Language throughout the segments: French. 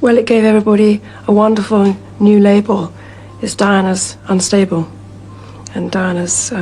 Well, it gave everybody a wonderful new label. It's Diana's unstable and Diana's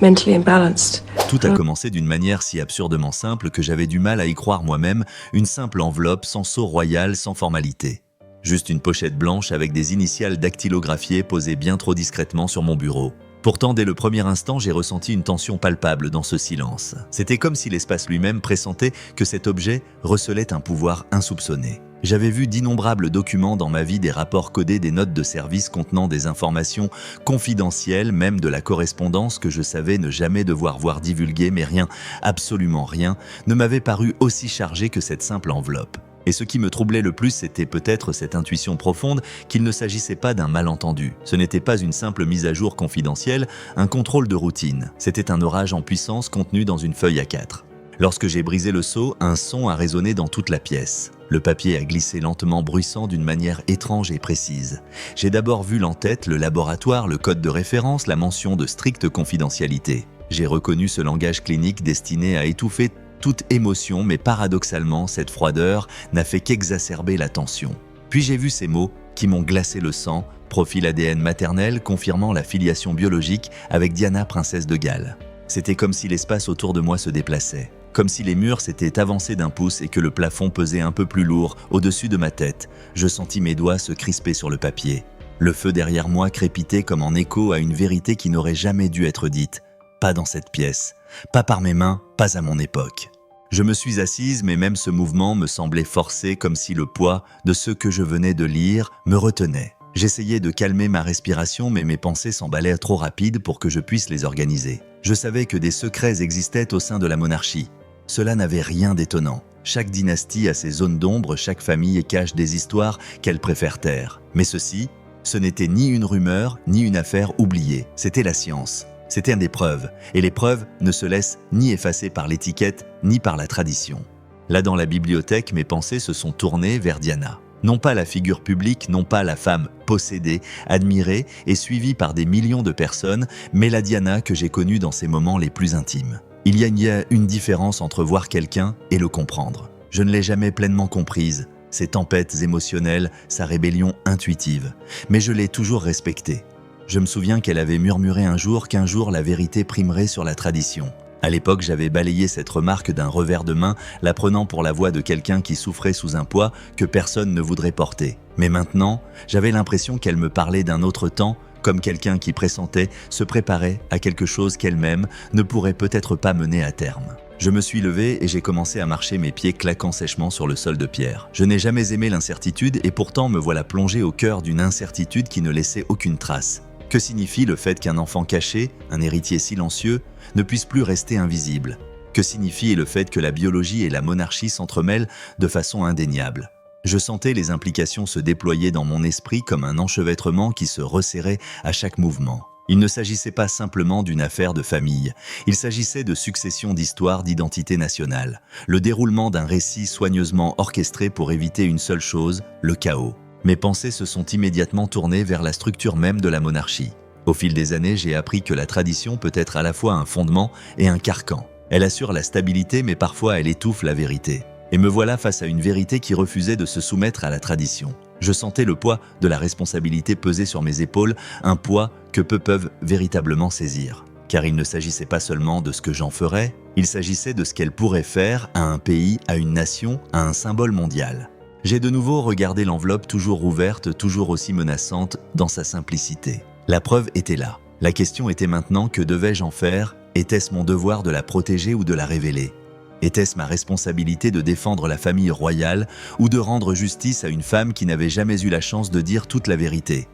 mentally imbalanced. Tout a commencé d'une manière si absurdement simple que j'avais du mal à y croire moi-même, une simple enveloppe sans sceau royal, sans formalité. Juste une pochette blanche avec des initiales dactylographiées posées bien trop discrètement sur mon bureau. Pourtant, dès le premier instant, j'ai ressenti une tension palpable dans ce silence. C'était comme si l'espace lui-même pressentait que cet objet recelait un pouvoir insoupçonné. J'avais vu d'innombrables documents dans ma vie, des rapports codés, des notes de service contenant des informations confidentielles, même de la correspondance que je savais ne jamais devoir voir divulguée, mais rien, absolument rien, ne m'avait paru aussi chargé que cette simple enveloppe. Et ce qui me troublait le plus, c'était peut-être cette intuition profonde qu'il ne s'agissait pas d'un malentendu. Ce n'était pas une simple mise à jour confidentielle, un contrôle de routine. C'était un orage en puissance contenu dans une feuille A4. Lorsque j'ai brisé le sceau, un son a résonné dans toute la pièce. Le papier a glissé lentement, bruissant d'une manière étrange et précise. J'ai d'abord vu l'entête, le laboratoire, le code de référence, la mention de stricte confidentialité. J'ai reconnu ce langage clinique destiné à étouffer toute émotion, mais paradoxalement, cette froideur n'a fait qu'exacerber la tension. Puis j'ai vu ces mots qui m'ont glacé le sang, profil ADN maternel confirmant la filiation biologique avec Diana, princesse de Galles. C'était comme si l'espace autour de moi se déplaçait. Comme si les murs s'étaient avancés d'un pouce et que le plafond pesait un peu plus lourd au-dessus de ma tête. Je sentis mes doigts se crisper sur le papier. Le feu derrière moi crépitait comme en écho à une vérité qui n'aurait jamais dû être dite. Pas dans cette pièce, pas par mes mains, pas à mon époque. Je me suis assise, mais même ce mouvement me semblait forcé, comme si le poids de ce que je venais de lire me retenait. J'essayais de calmer ma respiration, mais mes pensées s'emballaient trop rapides pour que je puisse les organiser. Je savais que des secrets existaient au sein de la monarchie. Cela n'avait rien d'étonnant. Chaque dynastie a ses zones d'ombre, chaque famille cache des histoires qu'elle préfère taire. Mais ceci, ce n'était ni une rumeur, ni une affaire oubliée. C'était la science. C'était des preuves. Et les preuves ne se laissent ni effacer par l'étiquette, ni par la tradition. Là, dans la bibliothèque, mes pensées se sont tournées vers Diana. Non pas la figure publique, non pas la femme possédée, admirée et suivie par des millions de personnes, mais la Diana que j'ai connue dans ses moments les plus intimes. Il y a une différence entre voir quelqu'un et le comprendre. Je ne l'ai jamais pleinement comprise, ses tempêtes émotionnelles, sa rébellion intuitive, mais je l'ai toujours respectée. Je me souviens qu'elle avait murmuré un jour qu'un jour la vérité primerait sur la tradition. À l'époque, j'avais balayé cette remarque d'un revers de main, la prenant pour la voix de quelqu'un qui souffrait sous un poids que personne ne voudrait porter. Mais maintenant, j'avais l'impression qu'elle me parlait d'un autre temps, comme quelqu'un qui pressentait, se préparait à quelque chose qu'elle-même ne pourrait peut-être pas mener à terme. Je me suis levé et j'ai commencé à marcher, mes pieds claquant sèchement sur le sol de pierre. Je n'ai jamais aimé l'incertitude et pourtant me voilà plongé au cœur d'une incertitude qui ne laissait aucune trace. Que signifie le fait qu'un enfant caché, un héritier silencieux, ne puisse plus rester invisible? Que signifie le fait que la biologie et la monarchie s'entremêlent de façon indéniable? Je sentais les implications se déployer dans mon esprit comme un enchevêtrement qui se resserrait à chaque mouvement. Il ne s'agissait pas simplement d'une affaire de famille, il s'agissait de succession d'histoires d'identité nationale, le déroulement d'un récit soigneusement orchestré pour éviter une seule chose, le chaos. Mes pensées se sont immédiatement tournées vers la structure même de la monarchie. Au fil des années, j'ai appris que la tradition peut être à la fois un fondement et un carcan. Elle assure la stabilité, mais parfois elle étouffe la vérité. Et me voilà face à une vérité qui refusait de se soumettre à la tradition. Je sentais le poids de la responsabilité peser sur mes épaules, un poids que peu peuvent véritablement saisir. Car il ne s'agissait pas seulement de ce que j'en ferais, il s'agissait de ce qu'elle pourrait faire à un pays, à une nation, à un symbole mondial. J'ai de nouveau regardé l'enveloppe toujours ouverte, toujours aussi menaçante dans sa simplicité. La preuve était là. La question était maintenant, que devais-je en faire? Était-ce mon devoir de la protéger ou de la révéler? Était-ce ma responsabilité de défendre la famille royale ou de rendre justice à une femme qui n'avait jamais eu la chance de dire toute la vérité?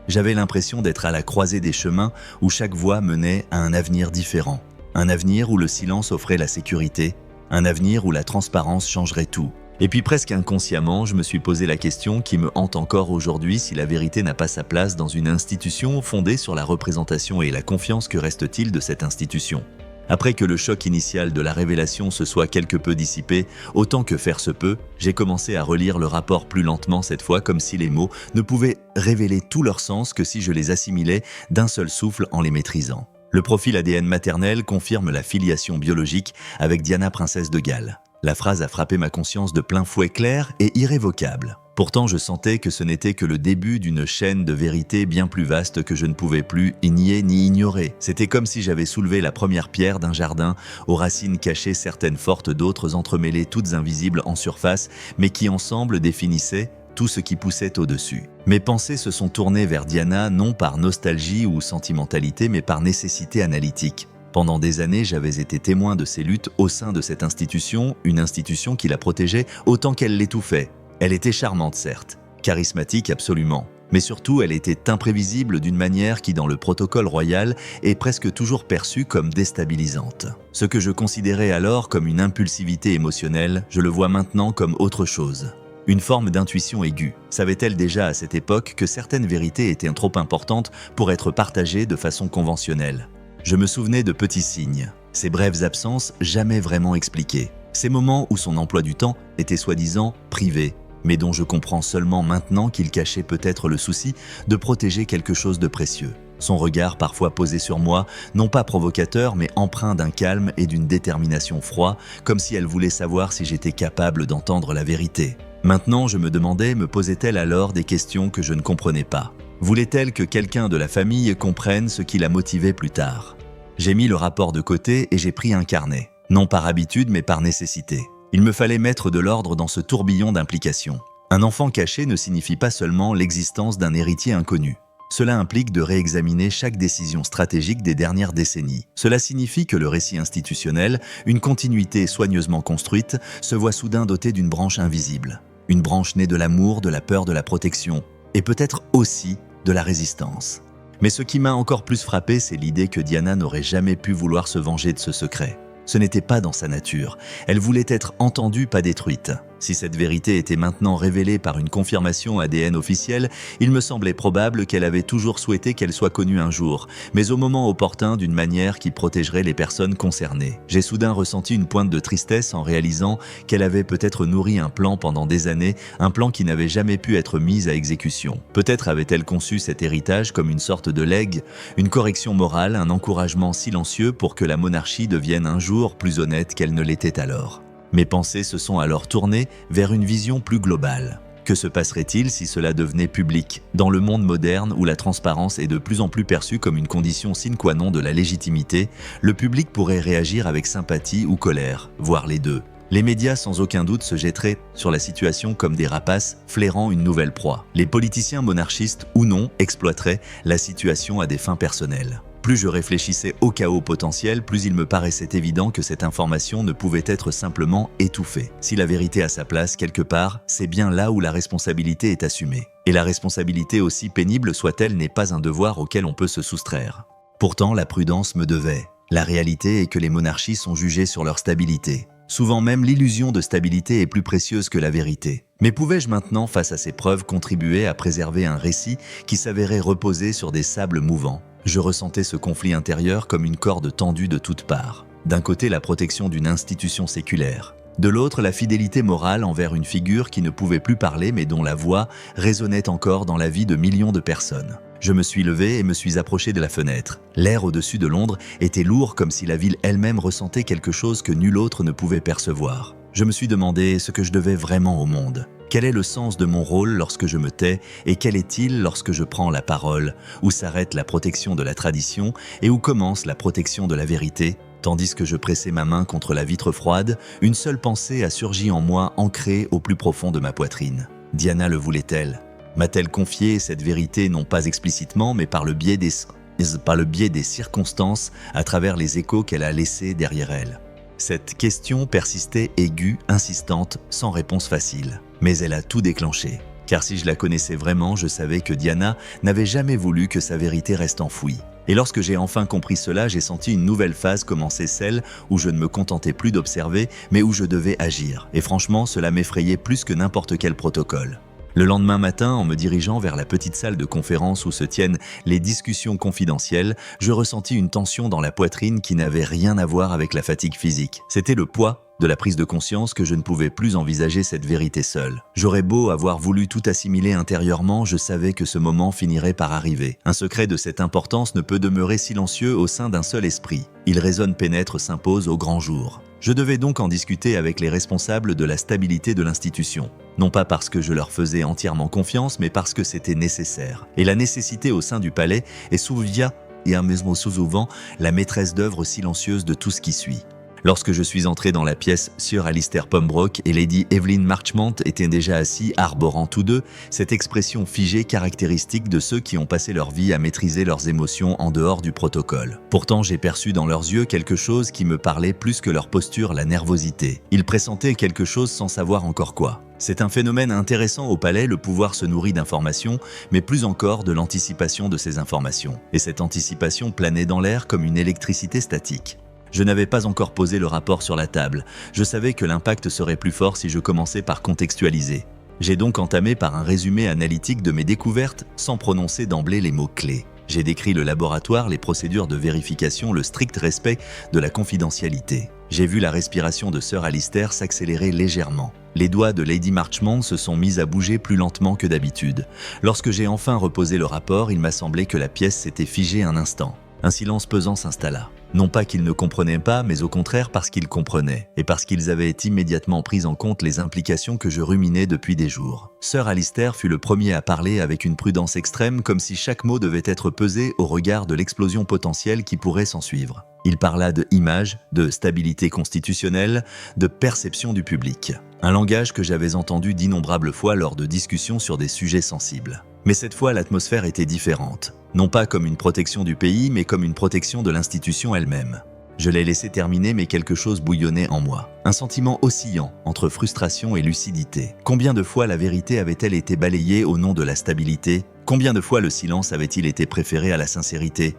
J'avais l'impression d'être à la croisée des chemins où chaque voie menait à un avenir différent. Un avenir où le silence offrait la sécurité, un avenir où la transparence changerait tout. Et puis presque inconsciemment, je me suis posé la question qui me hante encore aujourd'hui: si la vérité n'a pas sa place dans une institution fondée sur la représentation et la confiance, que reste-t-il de cette institution? Après que le choc initial de la révélation se soit quelque peu dissipé, autant que faire se peut, j'ai commencé à relire le rapport plus lentement cette fois, comme si les mots ne pouvaient révéler tout leur sens que si je les assimilais d'un seul souffle en les maîtrisant. Le profil ADN maternel confirme la filiation biologique avec Diana, princesse de Galles. La phrase a frappé ma conscience de plein fouet, claire et irrévocable. Pourtant, je sentais que ce n'était que le début d'une chaîne de vérité bien plus vaste que je ne pouvais plus nier ni ignorer. C'était comme si j'avais soulevé la première pierre d'un jardin, aux racines cachées certaines fortes, d'autres entremêlées, toutes invisibles en surface, mais qui ensemble définissaient tout ce qui poussait au-dessus. Mes pensées se sont tournées vers Diana, non par nostalgie ou sentimentalité, mais par nécessité analytique. Pendant des années, j'avais été témoin de ses luttes au sein de cette institution, une institution qui la protégeait autant qu'elle l'étouffait. Elle était charmante, certes, charismatique absolument, mais surtout elle était imprévisible d'une manière qui, dans le protocole royal, est presque toujours perçue comme déstabilisante. Ce que je considérais alors comme une impulsivité émotionnelle, je le vois maintenant comme autre chose. Une forme d'intuition aiguë. Savait-elle déjà à cette époque que certaines vérités étaient trop importantes pour être partagées de façon conventionnelle? Je me souvenais de petits signes, ces brèves absences jamais vraiment expliquées, ces moments où son emploi du temps était soi-disant privé, mais dont je comprends seulement maintenant qu'il cachait peut-être le souci de protéger quelque chose de précieux. Son regard parfois posé sur moi, non pas provocateur, mais empreint d'un calme et d'une détermination froide, comme si elle voulait savoir si j'étais capable d'entendre la vérité. Maintenant, je me demandais, me posait-elle alors des questions que je ne comprenais pas? Voulait-elle que quelqu'un de la famille comprenne ce qui la motivait plus tard? J'ai mis le rapport de côté et j'ai pris un carnet, non par habitude mais par nécessité. Il me fallait mettre de l'ordre dans ce tourbillon d'implications. Un enfant caché ne signifie pas seulement l'existence d'un héritier inconnu. Cela implique de réexaminer chaque décision stratégique des dernières décennies. Cela signifie que le récit institutionnel, une continuité soigneusement construite, se voit soudain doté d'une branche invisible. Une branche née de l'amour, de la peur, de la protection, et peut-être aussi de la résistance. Mais ce qui m'a encore plus frappé, c'est l'idée que Diana n'aurait jamais pu vouloir se venger de ce secret. Ce n'était pas dans sa nature. Elle voulait être entendue, pas détruite. Si cette vérité était maintenant révélée par une confirmation ADN officielle, il me semblait probable qu'elle avait toujours souhaité qu'elle soit connue un jour, mais au moment opportun d'une manière qui protégerait les personnes concernées. J'ai soudain ressenti une pointe de tristesse en réalisant qu'elle avait peut-être nourri un plan pendant des années, un plan qui n'avait jamais pu être mis à exécution. Peut-être avait-elle conçu cet héritage comme une sorte de legs, une correction morale, un encouragement silencieux pour que la monarchie devienne un jour plus honnête qu'elle ne l'était alors. Mes pensées se sont alors tournées vers une vision plus globale. Que se passerait-il si cela devenait public, dans le monde moderne où la transparence est de plus en plus perçue comme une condition sine qua non de la légitimité? Le public pourrait réagir avec sympathie ou colère, voire les deux. Les médias sans aucun doute se jetteraient sur la situation comme des rapaces flairant une nouvelle proie. Les politiciens monarchistes ou non exploiteraient la situation à des fins personnelles. Plus je réfléchissais au chaos potentiel, plus il me paraissait évident que cette information ne pouvait être simplement étouffée. Si la vérité a sa place quelque part, c'est bien là où la responsabilité est assumée. Et la responsabilité, aussi pénible soit-elle, n'est pas un devoir auquel on peut se soustraire. Pourtant, la prudence me devait. La réalité est que les monarchies sont jugées sur leur stabilité. Souvent même, l'illusion de stabilité est plus précieuse que la vérité. Mais pouvais-je maintenant, face à ces preuves, contribuer à préserver un récit qui s'avérait reposer sur des sables mouvants? Je ressentais ce conflit intérieur comme une corde tendue de toutes parts. D'un côté, la protection d'une institution séculaire. De l'autre, la fidélité morale envers une figure qui ne pouvait plus parler mais dont la voix résonnait encore dans la vie de millions de personnes. Je me suis levé et me suis approché de la fenêtre. L'air au-dessus de Londres était lourd comme si la ville elle-même ressentait quelque chose que nul autre ne pouvait percevoir. Je me suis demandé ce que je devais vraiment au monde. Quel est le sens de mon rôle lorsque je me tais et quel est-il lorsque je prends la parole? Où s'arrête la protection de la tradition et où commence la protection de la vérité? Tandis que je pressais ma main contre la vitre froide, une seule pensée a surgi en moi, ancrée au plus profond de ma poitrine. Diana le voulait-elle? M'a-t-elle confié cette vérité non pas explicitement mais par le biais des circonstances à travers les échos qu'elle a laissés derrière elle? Cette question persistait aiguë, insistante, sans réponse facile. Mais elle a tout déclenché. Car si je la connaissais vraiment, je savais que Diana n'avait jamais voulu que sa vérité reste enfouie. Et lorsque j'ai enfin compris cela, j'ai senti une nouvelle phase commencer, celle où je ne me contentais plus d'observer, mais où je devais agir. Et franchement, cela m'effrayait plus que n'importe quel protocole. Le lendemain matin, en me dirigeant vers la petite salle de conférence où se tiennent les discussions confidentielles, je ressentis une tension dans la poitrine qui n'avait rien à voir avec la fatigue physique. C'était le poids de la prise de conscience que je ne pouvais plus envisager cette vérité seule. J'aurais beau avoir voulu tout assimiler intérieurement, je savais que ce moment finirait par arriver. Un secret de cette importance ne peut demeurer silencieux au sein d'un seul esprit. Il résonne, pénètre, s'impose au grand jour. Je devais donc en discuter avec les responsables de la stabilité de l'institution. Non pas parce que je leur faisais entièrement confiance, mais parce que c'était nécessaire. Et la nécessité au sein du palais est souvent la maîtresse d'œuvre silencieuse de tout ce qui suit. Lorsque je suis entré dans la pièce, Sir Alistair Pembroke et Lady Evelyn Marchmont étaient déjà assis, arborant tous deux cette expression figée caractéristique de ceux qui ont passé leur vie à maîtriser leurs émotions en dehors du protocole. Pourtant, j'ai perçu dans leurs yeux quelque chose qui me parlait plus que leur posture, la nervosité. Ils pressentaient quelque chose sans savoir encore quoi. C'est un phénomène intéressant au palais, le pouvoir se nourrit d'informations, mais plus encore de l'anticipation de ces informations. Et cette anticipation planait dans l'air comme une électricité statique. Je n'avais pas encore posé le rapport sur la table. Je savais que l'impact serait plus fort si je commençais par contextualiser. J'ai donc entamé par un résumé analytique de mes découvertes sans prononcer d'emblée les mots-clés. J'ai décrit le laboratoire, les procédures de vérification, le strict respect de la confidentialité. J'ai vu la respiration de Sir Alistair s'accélérer légèrement. Les doigts de Lady Marchmont se sont mis à bouger plus lentement que d'habitude. Lorsque j'ai enfin reposé le rapport, il m'a semblé que la pièce s'était figée un instant. Un silence pesant s'installa. Non pas qu'ils ne comprenaient pas, mais au contraire parce qu'ils comprenaient, et parce qu'ils avaient immédiatement pris en compte les implications que je ruminais depuis des jours. Sir Alistair fut le premier à parler avec une prudence extrême, comme si chaque mot devait être pesé au regard de l'explosion potentielle qui pourrait s'ensuivre. Il parla de image, de stabilité constitutionnelle, de perception du public. Un langage que j'avais entendu d'innombrables fois lors de discussions sur des sujets sensibles. Mais cette fois, l'atmosphère était différente. Non pas comme une protection du pays, mais comme une protection de l'institution elle-même. Je l'ai laissé terminer, mais quelque chose bouillonnait en moi. Un sentiment oscillant entre frustration et lucidité. Combien de fois la vérité avait-elle été balayée au nom de la stabilité? Combien de fois le silence avait-il été préféré à la sincérité?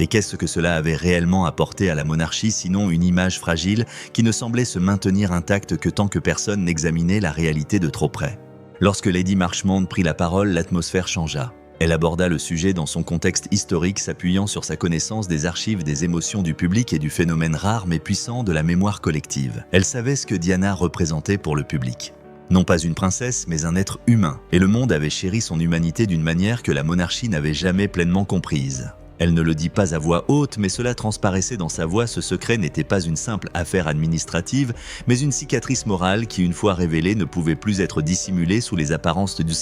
Et qu'est-ce que cela avait réellement apporté à la monarchie, sinon une image fragile qui ne semblait se maintenir intacte que tant que personne n'examinait la réalité de trop près? Lorsque Lady Marchmont prit la parole, l'atmosphère changea. Elle aborda le sujet dans son contexte historique, s'appuyant sur sa connaissance des archives des émotions du public et du phénomène rare mais puissant de la mémoire collective. Elle savait ce que Diana représentait pour le public. Non pas une princesse, mais un être humain. Et le monde avait chéri son humanité d'une manière que la monarchie n'avait jamais pleinement comprise. Elle ne le dit pas à voix haute, mais cela transparaissait dans sa voix. Ce secret n'était pas une simple affaire administrative, mais une cicatrice morale qui, une fois révélée, ne pouvait plus être dissimulée sous les apparences du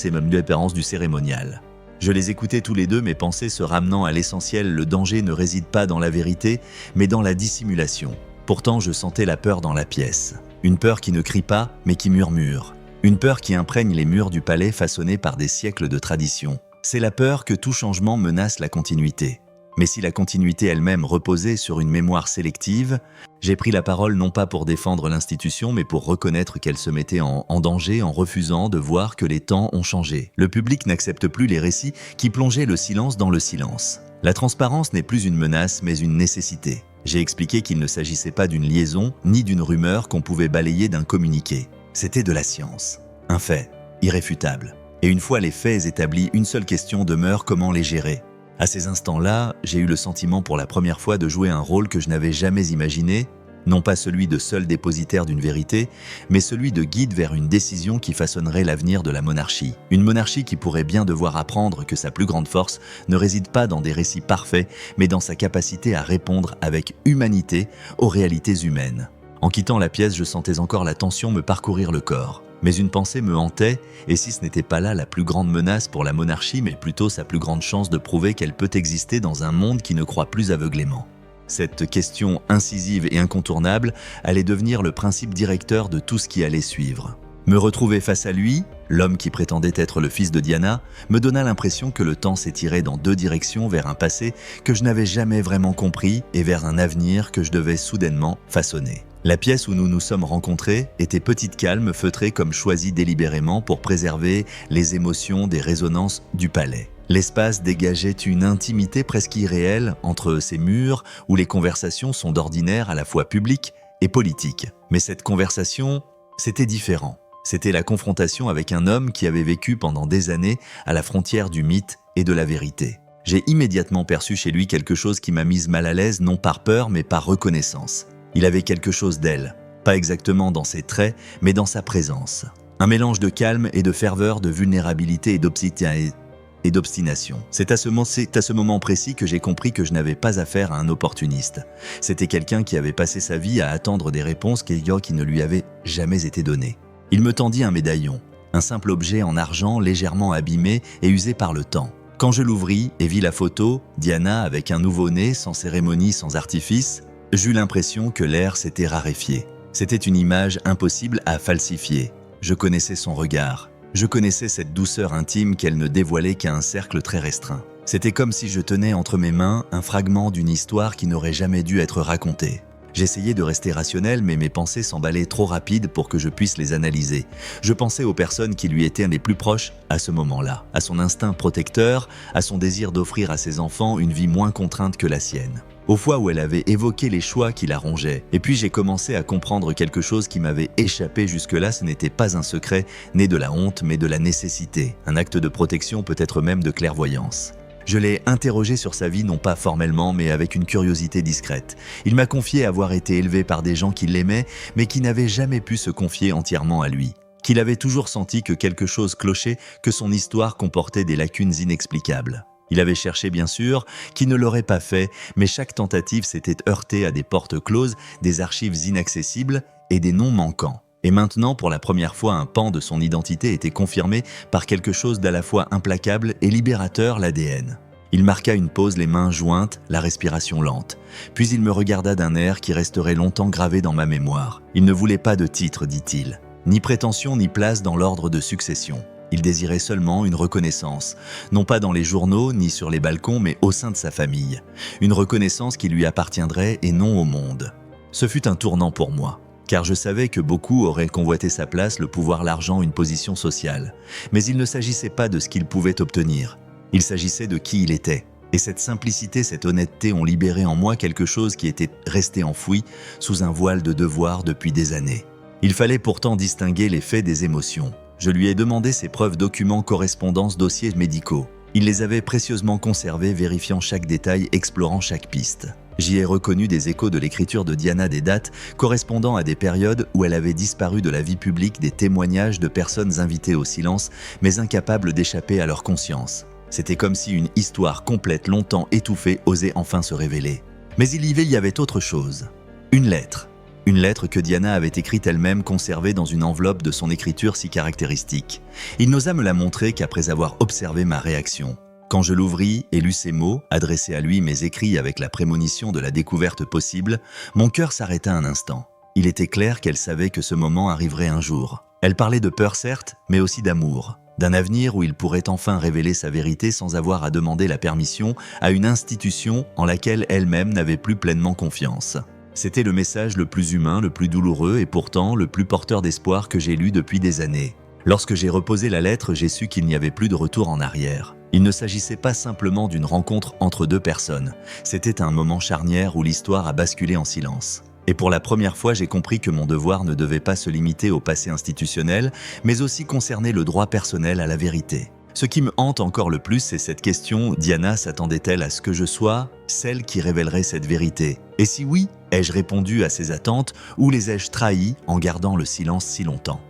cérémonial. Je les écoutais tous les deux, mes pensées se ramenant à l'essentiel. Le danger ne réside pas dans la vérité, mais dans la dissimulation. Pourtant, je sentais la peur dans la pièce. Une peur qui ne crie pas, mais qui murmure. Une peur qui imprègne les murs du palais façonnés par des siècles de tradition. C'est la peur que tout changement menace la continuité. Mais si la continuité elle-même reposait sur une mémoire sélective, j'ai pris la parole non pas pour défendre l'institution, mais pour reconnaître qu'elle se mettait en danger en refusant de voir que les temps ont changé. Le public n'accepte plus les récits qui plongeaient le silence dans le silence. La transparence n'est plus une menace, mais une nécessité. J'ai expliqué qu'il ne s'agissait pas d'une liaison, ni d'une rumeur qu'on pouvait balayer d'un communiqué. C'était de la science. Un fait, irréfutable. Et une fois les faits établis, une seule question demeure: comment les gérer? À ces instants-là, j'ai eu le sentiment pour la première fois de jouer un rôle que je n'avais jamais imaginé, non pas celui de seul dépositaire d'une vérité, mais celui de guide vers une décision qui façonnerait l'avenir de la monarchie. Une monarchie qui pourrait bien devoir apprendre que sa plus grande force ne réside pas dans des récits parfaits, mais dans sa capacité à répondre avec humanité aux réalités humaines. En quittant la pièce, je sentais encore la tension me parcourir le corps. Mais une pensée me hantait, et si ce n'était pas là la plus grande menace pour la monarchie, mais plutôt sa plus grande chance de prouver qu'elle peut exister dans un monde qui ne croit plus aveuglément. Cette question incisive et incontournable allait devenir le principe directeur de tout ce qui allait suivre. Me retrouver face à lui, l'homme qui prétendait être le fils de Diana, me donna l'impression que le temps s'étirait dans deux directions, vers un passé que je n'avais jamais vraiment compris et vers un avenir que je devais soudainement façonner. La pièce où nous nous sommes rencontrés était petite, calme, feutrée comme choisie délibérément pour préserver les émotions des résonances du palais. L'espace dégageait une intimité presque irréelle entre ces murs où les conversations sont d'ordinaire à la fois publiques et politiques. Mais cette conversation, c'était différent. C'était la confrontation avec un homme qui avait vécu pendant des années à la frontière du mythe et de la vérité. J'ai immédiatement perçu chez lui quelque chose qui m'a mise mal à l'aise, non par peur mais par reconnaissance. Il avait quelque chose d'elle, pas exactement dans ses traits, mais dans sa présence. Un mélange de calme et de ferveur, de vulnérabilité et d'obstination. C'est à ce moment précis que j'ai compris que je n'avais pas affaire à un opportuniste. C'était quelqu'un qui avait passé sa vie à attendre des réponses qui ne lui avaient jamais été données. Il me tendit un médaillon. un simple objet en argent légèrement abîmé et usé par le temps. Quand je l'ouvris et vis la photo, Diana avec un nouveau-né, sans cérémonie, sans artifice, j'eus l'impression que l'air s'était raréfié. C'était une image impossible à falsifier. Je connaissais son regard. Je connaissais cette douceur intime qu'elle ne dévoilait qu'à un cercle très restreint. C'était comme si je tenais entre mes mains un fragment d'une histoire qui n'aurait jamais dû être racontée. J'essayais de rester rationnel, mais mes pensées s'emballaient trop rapides pour que je puisse les analyser. Je pensais aux personnes qui lui étaient les plus proches à ce moment-là, à son instinct protecteur, à son désir d'offrir à ses enfants une vie moins contrainte que la sienne. Aux fois où elle avait évoqué les choix qui la rongeaient. Et puis j'ai commencé à comprendre quelque chose qui m'avait échappé jusque-là. Ce n'était pas un secret né de la honte, mais de la nécessité. Un acte de protection, peut-être même de clairvoyance. Je l'ai interrogé sur sa vie, non pas formellement, mais avec une curiosité discrète. Il m'a confié avoir été élevé par des gens qui l'aimaient, mais qui n'avaient jamais pu se confier entièrement à lui. Qu'il avait toujours senti que quelque chose clochait, que son histoire comportait des lacunes inexplicables. Il avait cherché, bien sûr, qui ne l'aurait pas fait, mais chaque tentative s'était heurtée à des portes closes, des archives inaccessibles et des noms manquants. Et maintenant, pour la première fois, un pan de son identité était confirmé par quelque chose d'à la fois implacable et libérateur, l'ADN. Il marqua une pause, les mains jointes, la respiration lente. Puis il me regarda d'un air qui resterait longtemps gravé dans ma mémoire. Il ne voulait pas de titre, dit-il. Ni prétention, ni place dans l'ordre de succession. Il désirait seulement une reconnaissance, non pas dans les journaux ni sur les balcons, mais au sein de sa famille. Une reconnaissance qui lui appartiendrait et non au monde. Ce fut un tournant pour moi. Car je savais que beaucoup auraient convoité sa place, le pouvoir, l'argent, une position sociale. Mais il ne s'agissait pas de ce qu'il pouvait obtenir. Il s'agissait de qui il était. Et cette simplicité, cette honnêteté ont libéré en moi quelque chose qui était resté enfoui sous un voile de devoir depuis des années. Il fallait pourtant distinguer les faits des émotions. Je lui ai demandé ses preuves, documents, correspondances, dossiers médicaux. Il les avait précieusement conservés, vérifiant chaque détail, explorant chaque piste. J'y ai reconnu des échos de l'écriture de Diana, des dates correspondant à des périodes où elle avait disparu de la vie publique, des témoignages de personnes invitées au silence, mais incapables d'échapper à leur conscience. C'était comme si une histoire complète, longtemps étouffée, osait enfin se révéler. Mais il y avait autre chose. Une lettre. Une lettre que Diana avait écrite elle-même, conservée dans une enveloppe de son écriture si caractéristique. Il n'osa me la montrer qu'après avoir observé ma réaction. Quand je l'ouvris et lus ces mots, adressés à lui, mes écrits avec la prémonition de la découverte possible, mon cœur s'arrêta un instant. Il était clair qu'elle savait que ce moment arriverait un jour. Elle parlait de peur certes, mais aussi d'amour. D'un avenir où il pourrait enfin révéler sa vérité sans avoir à demander la permission à une institution en laquelle elle-même n'avait plus pleinement confiance. C'était le message le plus humain, le plus douloureux et pourtant le plus porteur d'espoir que j'ai lu depuis des années. Lorsque j'ai reposé la lettre, j'ai su qu'il n'y avait plus de retour en arrière. Il ne s'agissait pas simplement d'une rencontre entre deux personnes. C'était un moment charnière où l'histoire a basculé en silence. Et pour la première fois, j'ai compris que mon devoir ne devait pas se limiter au passé institutionnel, mais aussi concerner le droit personnel à la vérité. Ce qui me hante encore le plus, c'est cette question: Diana s'attendait-elle à ce que je sois celle qui révélerait cette vérité? Et si oui, ai-je répondu à ses attentes ou les ai-je trahies en gardant le silence si longtemps?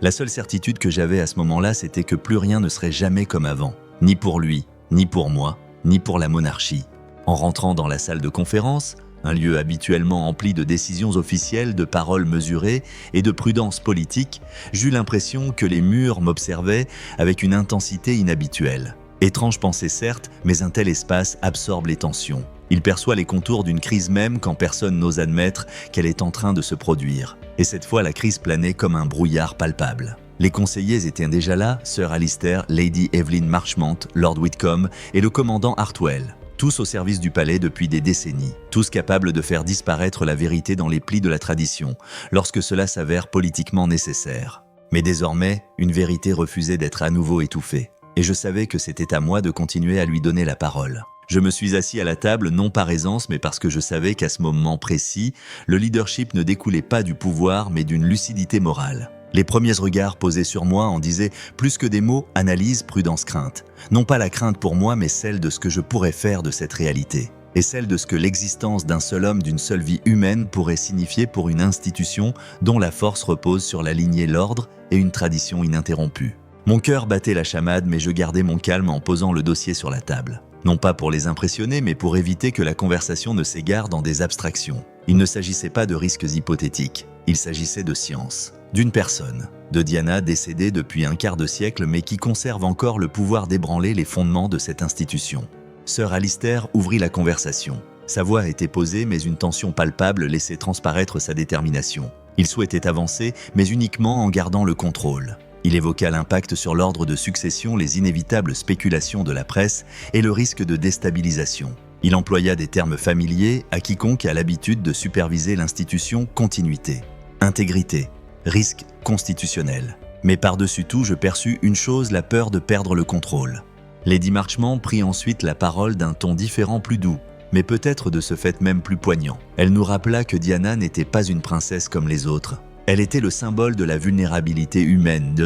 La seule certitude que j'avais à ce moment-là, c'était que plus rien ne serait jamais comme avant. Ni pour lui, ni pour moi, ni pour la monarchie. En rentrant dans la salle de conférence, un lieu habituellement empli de décisions officielles, de paroles mesurées et de prudence politique, j'eus l'impression que les murs m'observaient avec une intensité inhabituelle. Étrange pensée certes, mais un tel espace absorbe les tensions. Il perçoit les contours d'une crise même quand personne n'ose admettre qu'elle est en train de se produire. Et cette fois, la crise planait comme un brouillard palpable. Les conseillers étaient déjà là, Sir Alistair, Lady Evelyn Marchmont, Lord Whitcomb et le commandant Hartwell. Tous au service du palais depuis des décennies, tous capables de faire disparaître la vérité dans les plis de la tradition, lorsque cela s'avère politiquement nécessaire. Mais désormais, une vérité refusait d'être à nouveau étouffée. Et je savais que c'était à moi de continuer à lui donner la parole. Je me suis assis à la table non par aisance, mais parce que je savais qu'à ce moment précis, le leadership ne découlait pas du pouvoir, mais d'une lucidité morale. Les premiers regards posés sur moi en disaient plus que des mots, analyse, prudence, crainte. Non pas la crainte pour moi, mais celle de ce que je pourrais faire de cette réalité. Et celle de ce que l'existence d'un seul homme, d'une seule vie humaine pourrait signifier pour une institution dont la force repose sur la lignée, l'ordre et une tradition ininterrompue. Mon cœur battait la chamade, mais je gardais mon calme en posant le dossier sur la table. Non pas pour les impressionner, mais pour éviter que la conversation ne s'égare dans des abstractions. Il ne s'agissait pas de risques hypothétiques, il s'agissait de science. d'une personne, de Diana décédée depuis un quart de siècle mais qui conserve encore le pouvoir d'ébranler les fondements de cette institution. Sir Alistair ouvrit la conversation. Sa voix était posée mais une tension palpable laissait transparaître sa détermination. Il souhaitait avancer mais uniquement en gardant le contrôle. Il évoqua l'impact sur l'ordre de succession, les inévitables spéculations de la presse et le risque de déstabilisation. Il employa des termes familiers à quiconque a l'habitude de superviser l'institution: continuité, intégrité, risque constitutionnel. Mais par-dessus tout, je perçus une chose, la peur de perdre le contrôle. Lady Marchmont prit ensuite la parole d'un ton différent, plus doux, mais peut-être de ce fait même plus poignant. Elle nous rappela que Diana n'était pas une princesse comme les autres. Elle était le symbole de la vulnérabilité humaine, de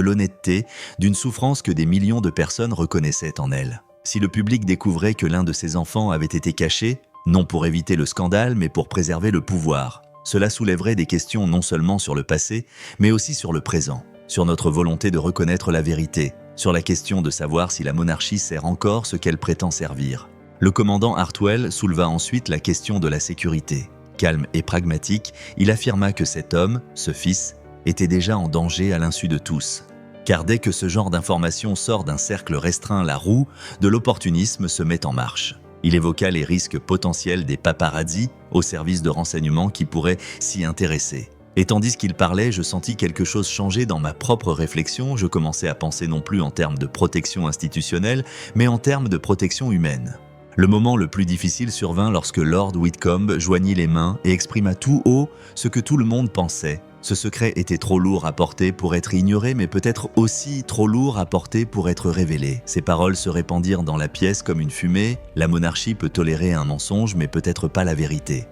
l'honnêteté, d'une souffrance que des millions de personnes reconnaissaient en elle. Si le public découvrait que l'un de ses enfants avait été caché, non pour éviter le scandale, mais pour préserver le pouvoir, cela soulèverait des questions non seulement sur le passé, mais aussi sur le présent, sur notre volonté de reconnaître la vérité, sur la question de savoir si la monarchie sert encore ce qu'elle prétend servir. Le commandant Hartwell souleva ensuite la question de la sécurité. Calme et pragmatique, il affirma que cet homme, ce fils, était déjà en danger à l'insu de tous. Car dès que ce genre d'information sort d'un cercle restreint, la roue de l'opportunisme se met en marche. Il évoqua les risques potentiels des paparazzis au service de renseignement qui pourraient s'y intéresser. Et tandis qu'il parlait, je sentis quelque chose changer dans ma propre réflexion. Je commençais à penser non plus en termes de protection institutionnelle, mais en termes de protection humaine. Le moment le plus difficile survint lorsque Lord Whitcomb joignit les mains et exprima tout haut ce que tout le monde pensait. Ce secret était trop lourd à porter pour être ignoré, mais peut-être aussi trop lourd à porter pour être révélé. Ces paroles se répandirent dans la pièce comme une fumée. La monarchie peut tolérer un mensonge, mais peut-être pas la vérité.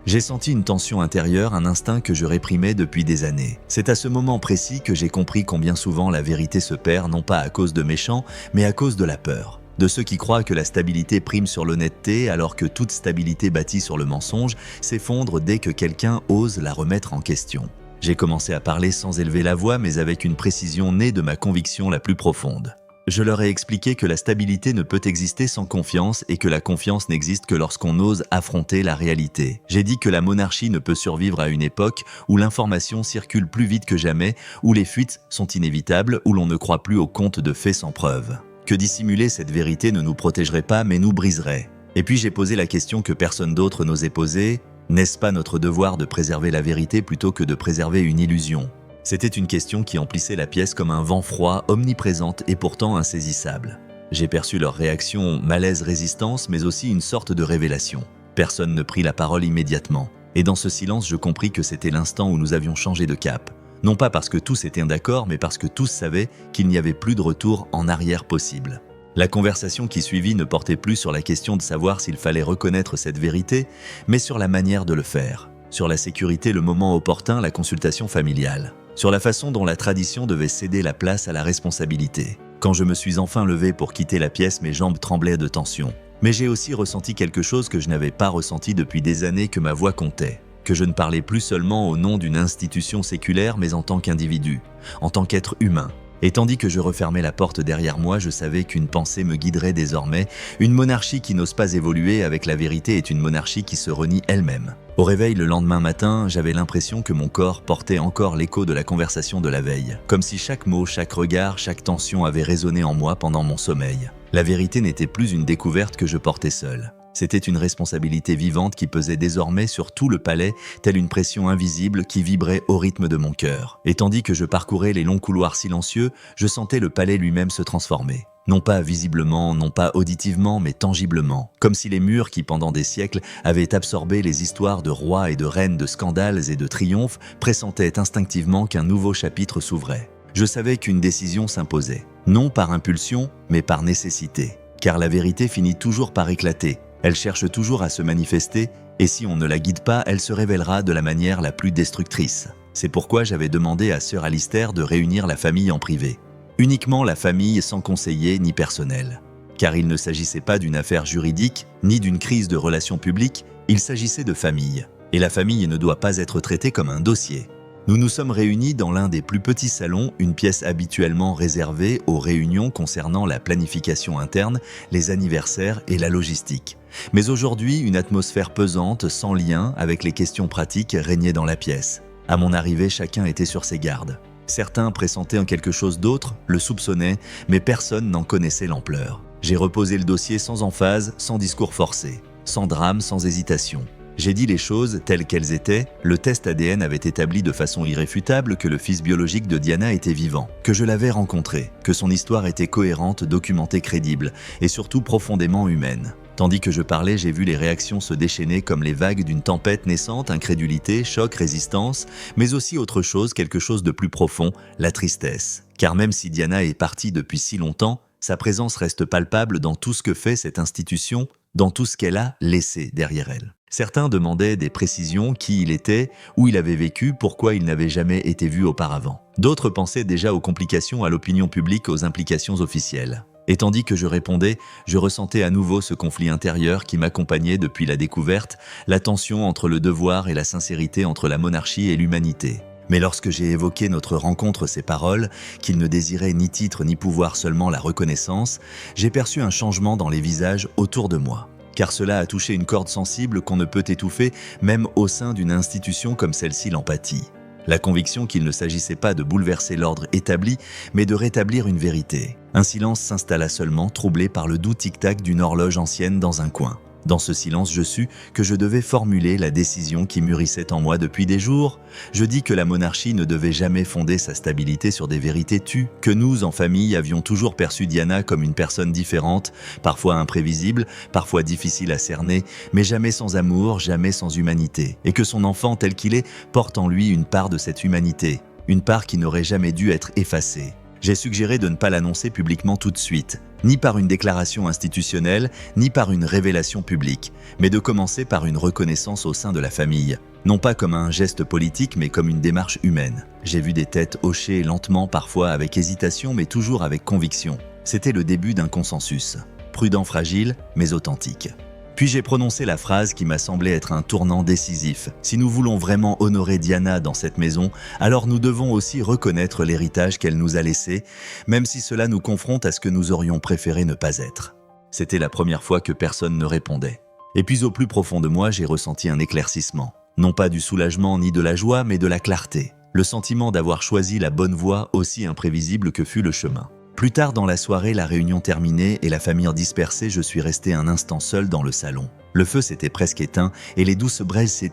J'ai senti une tension intérieure, un instinct que je réprimais depuis des années. C'est à ce moment précis que j'ai compris combien souvent la vérité se perd, non pas à cause de méchants, mais à cause de la peur. De ceux qui croient que la stabilité prime sur l'honnêteté, alors que toute stabilité bâtie sur le mensonge s'effondre dès que quelqu'un ose la remettre en question. J'ai commencé à parler sans élever la voix, mais avec une précision née de ma conviction la plus profonde. Je leur ai expliqué que la stabilité ne peut exister sans confiance et que la confiance n'existe que lorsqu'on ose affronter la réalité. J'ai dit que la monarchie ne peut survivre à une époque où l'information circule plus vite que jamais, où les fuites sont inévitables, où l'on ne croit plus aux contes de faits sans preuve. Que dissimuler cette vérité ne nous protégerait pas mais nous briserait. Et puis j'ai posé la question que personne d'autre n'osait poser, n'est-ce pas notre devoir de préserver la vérité plutôt que de préserver une illusion ? C'était une question qui emplissait la pièce comme un vent froid, omniprésente et pourtant insaisissable. J'ai perçu leur réaction, malaise-résistance, mais aussi une sorte de révélation. Personne ne prit la parole immédiatement. Et dans ce silence, je compris que c'était l'instant où nous avions changé de cap. Non pas parce que tous étaient d'accord, mais parce que tous savaient qu'il n'y avait plus de retour en arrière possible. La conversation qui suivit ne portait plus sur la question de savoir s'il fallait reconnaître cette vérité, mais sur la manière de le faire. Sur la sécurité, le moment opportun, la consultation familiale. Sur la façon dont la tradition devait céder la place à la responsabilité. Quand je me suis enfin levé pour quitter la pièce, mes jambes tremblaient de tension. Mais j'ai aussi ressenti quelque chose que je n'avais pas ressenti depuis des années, que ma voix comptait. Que je ne parlais plus seulement au nom d'une institution séculaire, mais en tant qu'individu, en tant qu'être humain. Et tandis que je refermais la porte derrière moi, je savais qu'une pensée me guiderait désormais. Une monarchie qui n'ose pas évoluer avec la vérité est une monarchie qui se renie elle-même. Au réveil le lendemain matin, j'avais l'impression que mon corps portait encore l'écho de la conversation de la veille. Comme si chaque mot, chaque regard, chaque tension avait résonné en moi pendant mon sommeil. La vérité n'était plus une découverte que je portais seul. C'était une responsabilité vivante qui pesait désormais sur tout le palais, telle une pression invisible qui vibrait au rythme de mon cœur. Et tandis que je parcourais les longs couloirs silencieux, je sentais le palais lui-même se transformer. Non pas visiblement, non pas auditivement, mais tangiblement. Comme si les murs qui, pendant des siècles, avaient absorbé les histoires de rois et de reines, de scandales et de triomphes, pressentaient instinctivement qu'un nouveau chapitre s'ouvrait. Je savais qu'une décision s'imposait. Non par impulsion, mais par nécessité. Car la vérité finit toujours par éclater. Elle cherche toujours à se manifester, et si on ne la guide pas, elle se révélera de la manière la plus destructrice. C'est pourquoi j'avais demandé à Sir Alistair de réunir la famille en privé. Uniquement la famille, sans conseiller ni personnel. Car il ne s'agissait pas d'une affaire juridique, ni d'une crise de relations publiques, il s'agissait de famille. Et la famille ne doit pas être traitée comme un dossier. Nous nous sommes réunis dans l'un des plus petits salons, une pièce habituellement réservée aux réunions concernant la planification interne, les anniversaires et la logistique. Mais aujourd'hui, une atmosphère pesante, sans lien avec les questions pratiques, régnait dans la pièce. À mon arrivée, chacun était sur ses gardes. Certains pressentaient en quelque chose d'autre, le soupçonnaient, mais personne n'en connaissait l'ampleur. J'ai reposé le dossier sans emphase, sans discours forcé, sans drame, sans hésitation. J'ai dit les choses telles qu'elles étaient. Le test ADN avait établi de façon irréfutable que le fils biologique de Diana était vivant, que je l'avais rencontré, que son histoire était cohérente, documentée, crédible, et surtout profondément humaine. Tandis que je parlais, j'ai vu les réactions se déchaîner comme les vagues d'une tempête naissante, incrédulité, choc, résistance, mais aussi autre chose, quelque chose de plus profond, la tristesse. Car même si Diana est partie depuis si longtemps, sa présence reste palpable dans tout ce que fait cette institution, dans tout ce qu'elle a laissé derrière elle. Certains demandaient des précisions, qui il était, où il avait vécu, pourquoi il n'avait jamais été vu auparavant. D'autres pensaient déjà aux complications à l'opinion publique, aux implications officielles. Et tandis que je répondais, je ressentais à nouveau ce conflit intérieur qui m'accompagnait depuis la découverte, la tension entre le devoir et la sincérité entre la monarchie et l'humanité. Mais lorsque j'ai évoqué notre rencontre ces paroles, qu'il ne désirait ni titre ni pouvoir, seulement la reconnaissance, j'ai perçu un changement dans les visages autour de moi. Car cela a touché une corde sensible qu'on ne peut étouffer, même au sein d'une institution comme celle-ci, l'empathie. La conviction qu'il ne s'agissait pas de bouleverser l'ordre établi, mais de rétablir une vérité. Un silence s'installa seulement, troublé par le doux tic-tac d'une horloge ancienne dans un coin. Dans ce silence, je sus que je devais formuler la décision qui mûrissait en moi depuis des jours. Je dis que la monarchie ne devait jamais fonder sa stabilité sur des vérités tues, que nous, en famille, avions toujours perçu Diana comme une personne différente, parfois imprévisible, parfois difficile à cerner, mais jamais sans amour, jamais sans humanité, et que son enfant tel qu'il est porte en lui une part de cette humanité, une part qui n'aurait jamais dû être effacée. J'ai suggéré de ne pas l'annoncer publiquement tout de suite, ni par une déclaration institutionnelle, ni par une révélation publique, mais de commencer par une reconnaissance au sein de la famille. Non pas comme un geste politique, mais comme une démarche humaine. J'ai vu des têtes hocher lentement, parfois avec hésitation, mais toujours avec conviction. C'était le début d'un consensus. Prudent, fragile, mais authentique. Puis j'ai prononcé la phrase qui m'a semblé être un tournant décisif. Si nous voulons vraiment honorer Diana dans cette maison, alors nous devons aussi reconnaître l'héritage qu'elle nous a laissé, même si cela nous confronte à ce que nous aurions préféré ne pas être. C'était la première fois que personne ne répondait. Et puis au plus profond de moi, j'ai ressenti un éclaircissement. Non pas du soulagement ni de la joie, mais de la clarté. Le sentiment d'avoir choisi la bonne voie, aussi imprévisible que fut le chemin. Plus tard dans la soirée, la réunion terminée et la famille dispersée, je suis resté un instant seul dans le salon. Le feu s'était presque éteint et les douces braises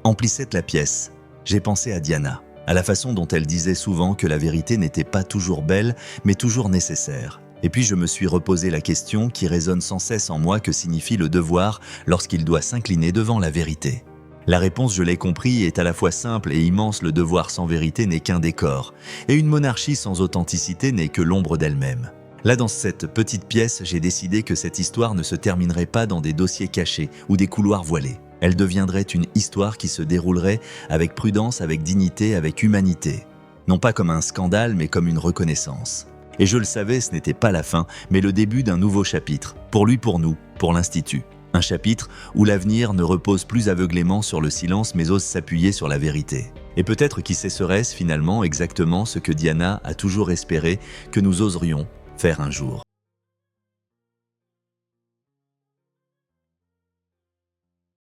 emplissaient la pièce. J'ai pensé à Diana, à la façon dont elle disait souvent que la vérité n'était pas toujours belle, mais toujours nécessaire. Et puis je me suis reposé la question qui résonne sans cesse en moi, que signifie le devoir lorsqu'il doit s'incliner devant la vérité. La réponse, je l'ai compris, est à la fois simple et immense. Le devoir sans vérité n'est qu'un décor, et une monarchie sans authenticité n'est que l'ombre d'elle-même. Là, dans cette petite pièce, j'ai décidé que cette histoire ne se terminerait pas dans des dossiers cachés ou des couloirs voilés. Elle deviendrait une histoire qui se déroulerait avec prudence, avec dignité, avec humanité. Non pas comme un scandale, mais comme une reconnaissance. Et je le savais, ce n'était pas la fin, mais le début d'un nouveau chapitre. Pour lui, pour nous, pour l'Institut. Un chapitre où l'avenir ne repose plus aveuglément sur le silence mais ose s'appuyer sur la vérité. Et peut-être qui sait serait-ce finalement exactement ce que Diana a toujours espéré que nous oserions faire un jour.